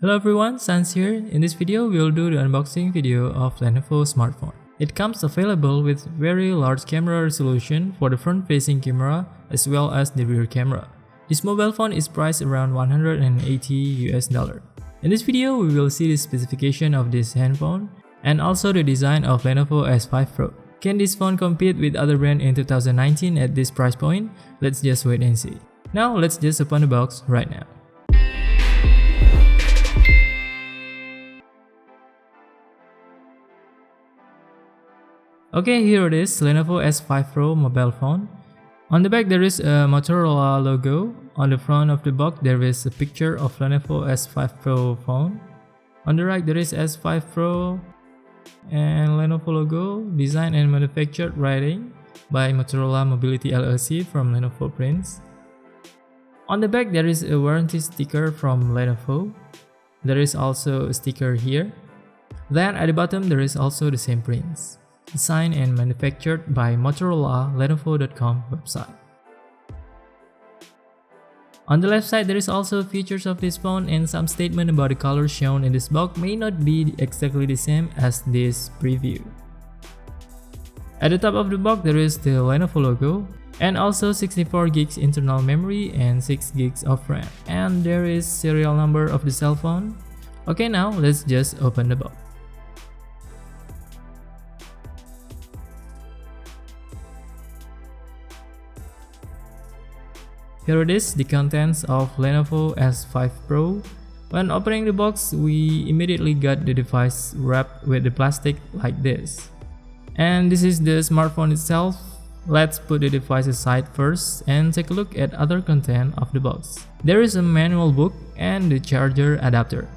Hello everyone, Sans here. In this video, we'll do the unboxing video of Lenovo smartphone. It comes available with very large camera resolution for the front-facing camera as well as the rear camera. This mobile phone is priced around $180 US. In this video, we will see the specification of this handphone and also the design of Lenovo S5 Pro. Can this phone compete with other brands in 2019 at this price point? Let's just wait and see. Now, let's just open the box right now. Okay, here it is, Lenovo S5 Pro mobile phone. On the back there is a Motorola logo. On the front of the box there is a picture of Lenovo S5 Pro phone. On the right there is S5 Pro and Lenovo logo, designed and manufactured writing by Motorola Mobility LLC from Lenovo prints. On the back there is a warranty sticker from Lenovo. There is also a sticker here. Then at the bottom there is also the same prints, designed and manufactured by Motorola Lenovo.com website. On the left side there is also features of this phone, and some statement about the colors shown in this box may not be exactly the same as this preview. At the top of the box there is the Lenovo logo and also 64 gigs internal memory and 6 gigs of RAM, and there is serial number of the cell phone. Okay, now let's just open the box. Here it is, the contents of Lenovo S5 Pro. When opening the box, we immediately got the device wrapped with the plastic like this. And this is the smartphone itself. Let's put the device aside first and take a look at other content of the box. There is a manual book and the charger adapter.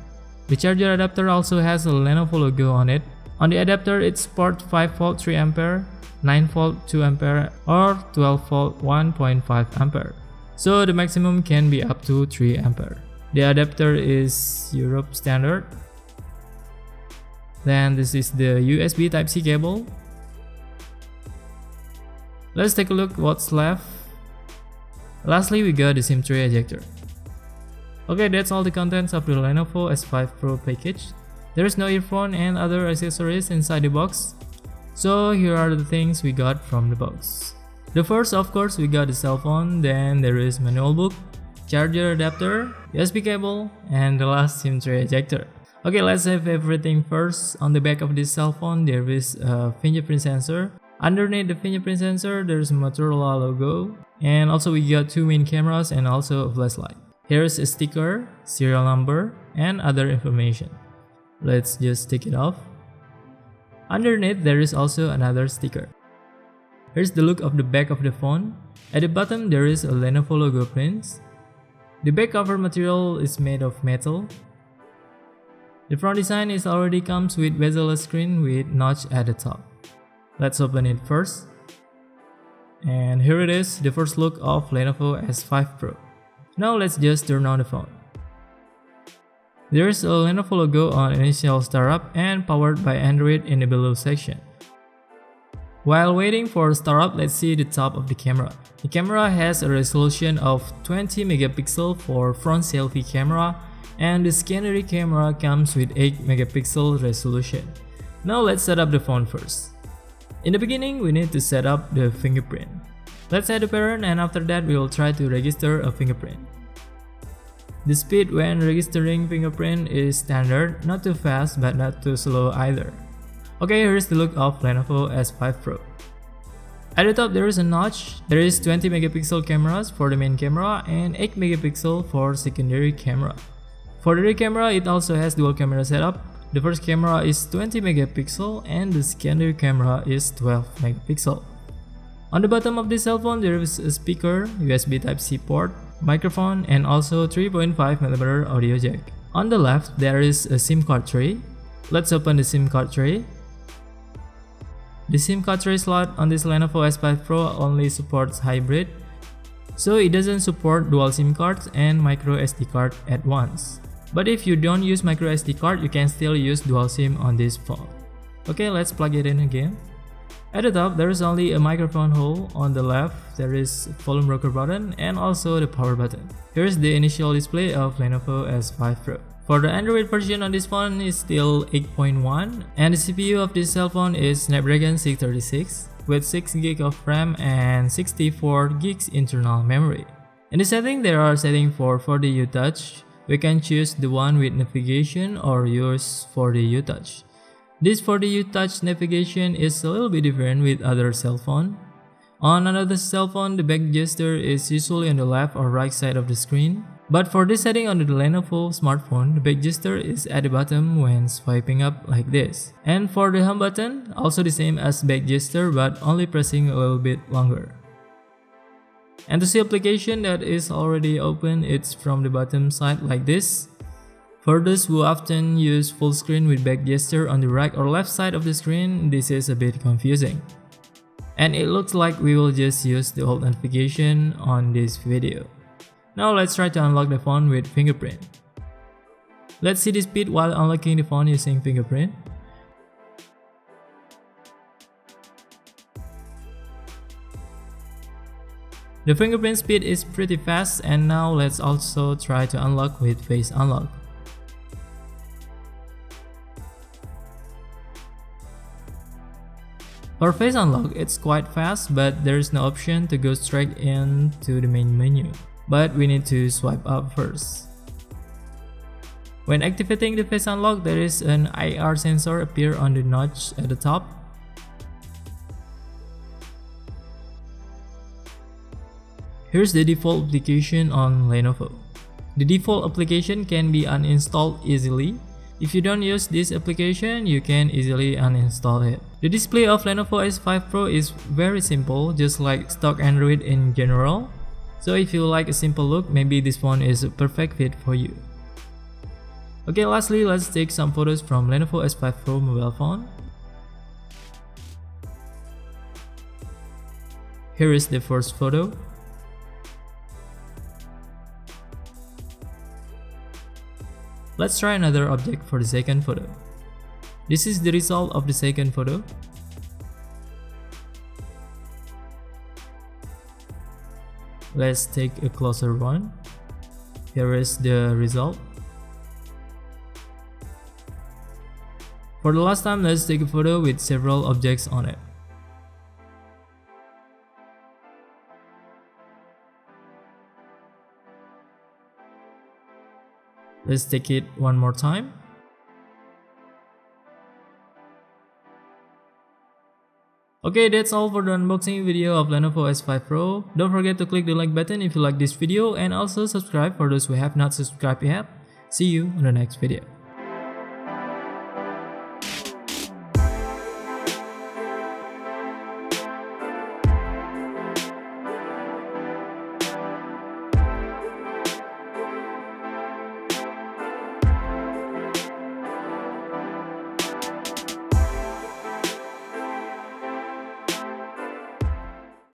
The charger adapter also has a Lenovo logo on it. On the adapter, it supports 5V 3A, 9V 2A, or 12V 1.5A. So the maximum can be up to 3A. The adapter is Europe standard. Then this is the USB Type-C cable. Let's take a look what's left. Lastly, we got the SIM tray ejector. Okay, that's all the contents of the Lenovo S5 Pro package. There is no earphone and other accessories inside the box. So here are the things we got from the box. The first, of course, we got the cell phone, then there is manual book, charger adapter, USB cable, and the last SIM tray ejector. Okay, let's have everything first. On the back of this cell phone, there is a fingerprint sensor. Underneath the fingerprint sensor, there is a Motorola logo, and also we got two main cameras and also a flashlight. Here's a sticker, serial number, and other information. Let's just take it off. Underneath, there is also another sticker. Here's the look of the back of the phone. At the bottom there is a Lenovo logo print. The back cover material is made of metal. The front design already comes with bezel-less screen with notch at the top. Let's open it first. And here it is, the first look of Lenovo S5 Pro. Now let's just turn on the phone. There is a Lenovo logo on initial startup and powered by Android in the below section. While waiting for startup, let's see the top of the camera. The camera has a resolution of 20 megapixel for front selfie camera, and the secondary camera comes with 8 megapixel resolution. Now let's set up the phone first. In the beginning, we need to set up the fingerprint. Let's add the parent, and after that we will try to register a fingerprint. The speed when registering fingerprint is standard, not too fast but not too slow either. Okay, here's the look of Lenovo S5 Pro. At the top there is a notch. There is 20 megapixel cameras for the main camera and 8 megapixel for secondary camera. For the rear camera, it also has dual camera setup. The first camera is 20 megapixel and the secondary camera is 12 megapixel. On the bottom of the cell phone there is a speaker, USB Type-C port, microphone, and also 3.5mm audio jack. On the left there is a SIM card tray. Let's open the SIM card tray. The SIM card tray slot on this Lenovo S5 Pro only supports hybrid, so it doesn't support dual SIM cards and micro SD card at once. But if you don't use micro SD card, you can still use dual SIM on this phone. Okay, let's plug it in again. At the top, there is only a microphone hole. On the left, there is a volume rocker button and also the power button. Here's the initial display of Lenovo S5 Pro. For the Android version on this phone is still 8.1, and the CPU of this cell phone is Snapdragon 636 with 6GB of RAM and 64GB internal memory. In the setting, there are settings for 4D touch. We can choose the one with navigation or use 4D touch. This 4D touch navigation is a little bit different with other cell phone. On another cell phone, the back gesture is usually on the left or right side of the screen. But for this setting on the Lenovo smartphone, the back gesture is at the bottom when swiping up like this. And for the home button, also the same as back gesture but only pressing a little bit longer. And to see application that is already open, it's from the bottom side like this. For those who often use full screen with back gesture on the right or left side of the screen, this is a bit confusing. And it looks like we will just use the old notification on this video. Now let's try to unlock the phone with fingerprint. Let's see the speed while unlocking the phone using fingerprint. The fingerprint speed is pretty fast, and now let's also try to unlock with face unlock. For face unlock, it's quite fast, but there is no option to go straight into the main menu. But we need to swipe up first. When activating the face unlock, there is an IR sensor appear on the notch at the top. Here's the default application on Lenovo. The default application can be uninstalled easily. If you don't use this application, you can easily uninstall it. The display of Lenovo S5 Pro is very simple, just like stock Android in general. So if you like a simple look, maybe this phone is a perfect fit for you. Okay, lastly, let's take some photos from Lenovo S5 Pro mobile phone. Here is the first photo. Let's try another object for the second photo. This is the result of the second photo. Let's take a closer one. Here is the result. For the last time, let's take a photo with several objects on it. Let's take it one more time. Okay, that's all for the unboxing video of Lenovo S5 Pro. Don't forget to click the like button if you like this video, and also subscribe for those who have not subscribed yet. See you on the next video.